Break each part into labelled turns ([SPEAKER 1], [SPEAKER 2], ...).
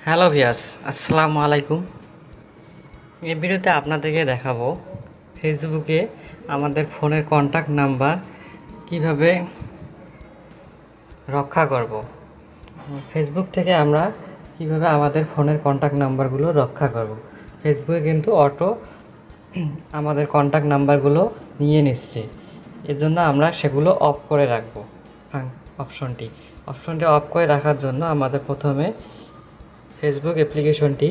[SPEAKER 1] Hello ভিয়াস, আসসালামু আলাইকুম। এই ভিডিওতে আপনাদেরকে দেখাবো ফেসবুকে আমাদের ফোনের কন্ট্যাক্ট নাম্বার কিভাবে রক্ষা করব। ফেসবুক থেকে আমরা কিভাবে আমাদের ফোনের কন্ট্যাক্ট নাম্বারগুলো রক্ষা করব। ফেসবুকে কিন্তু অটো আমাদের কন্ট্যাক্ট নাম্বারগুলো নিয়ে নিচ্ছে, এজন্য আমরা সেগুলো অফ করে রাখবো। অপশনটি অফ করে রাখার জন্য আমাদের প্রথমে ফেসবুক অ্যাপ্লিকেশনটি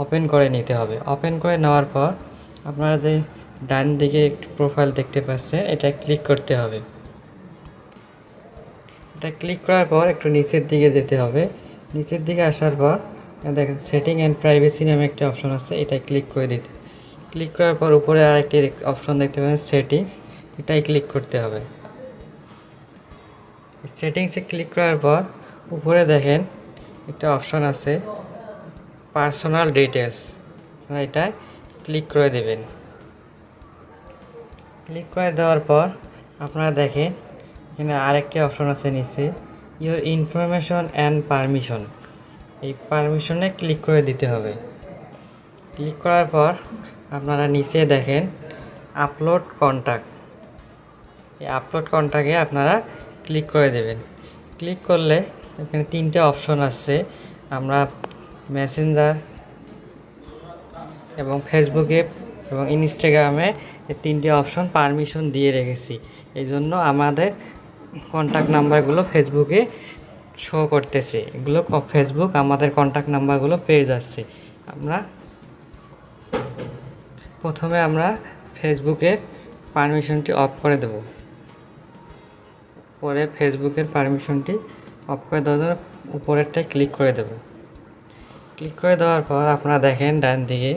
[SPEAKER 1] ওপেন করে নিতে হবে। ওপেন করে নেওয়ার পর আপনারা যে ডান দিকে একটি প্রোফাইল দেখতে পাচ্ছেন, এটা ক্লিক করতে হবে। এটা ক্লিক করার পর একটু নিচের দিকে যেতে হবে। নিচের দিকে আসার পর দেখেন সেটিং অ্যান্ড প্রাইভেসি নামে একটা অপশন আছে, এটা ক্লিক করে দিতে। ক্লিক করার পর উপরে আরেকটি অপশন দেখতে পাচ্ছেন সেটিংস, এটাই ক্লিক করতে হবে। সেটিংসে ক্লিক করার পর উপরে দেখেন একটা অপশন আছে পার্সোনাল ডিটেলস, এটা ক্লিক করে দেবেন। ক্লিক করে দেওয়ার পর আপনারা দেখেন এখানে আরেকটি অপশন আছে নিচে ইওর ইনফরমেশন অ্যান্ড পারমিশন, এই পারমিশনে ক্লিক করে দিতে হবে। ক্লিক করার পর আপনারা নিচে দেখেন আপলোড কন্ট্যাক্ট, এই আপলোড কন্ট্যাক্টে আপনারা ক্লিক করে দেবেন। ক্লিক করলে এখানে তিনটে অপশন আছে, আমরা মেসেঞ্জার এবং ফেসবুকে এবং ইনস্টাগ্রামে এই তিনটে অপশন পারমিশন দিয়ে রেখেছি, এই জন্য আমাদের কন্ট্যাক্ট নাম্বারগুলো ফেসবুকে শো করতেছে। এগুলো ফেসবুক আমাদের কন্ট্যাক্ট নাম্বারগুলো পেয়ে যাচ্ছে। প্রথমে আমরা ফেসবুকের পারমিশনটি অফ করে দেব। পরে ফেসবুকের পারমিশনটি অফ করে দেওয়ার জন্য উপরেরটায় ক্লিক করে দেব। ক্লিক করে দেওয়ার পর আপনারা দেখেন ডান দিকে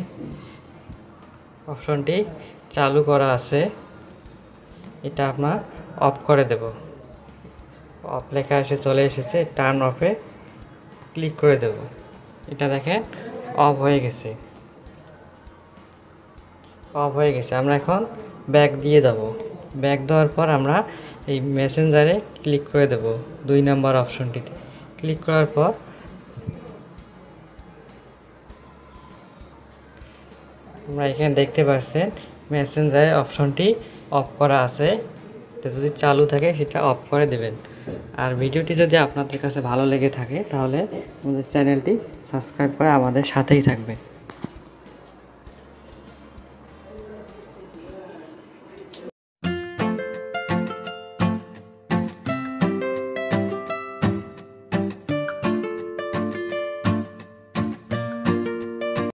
[SPEAKER 1] অপশনটি চালু করা আছে, এটা আপনার অফ করে দেব। অফ লেখা চলে এসেছে, টার্ন অফে ক্লিক করে দেব। এটা দেখেন অফ হয়ে গেছে। আমরা এখন ব্যাক দিয়ে যাব। ব্যাক দেওয়ার পর আমরা এই মেসেঞ্জারে ক্লিক করে দেব, 2 নম্বর অপশনটিতে ক্লিক করার পর আমরা এখানে দেখতে পাচ্ছেন মেসেঞ্জারের অপশনটি অফ করা আছে, এটা যদি চালু থাকে সেটা অফ করে দেবেন। আর ভিডিওটি যদি আপনাদের কাছে ভালো লেগে থাকে তাহলে আমাদের চ্যানেলটি সাবস্ক্রাইব করে আমাদের সাথেই থাকবেন।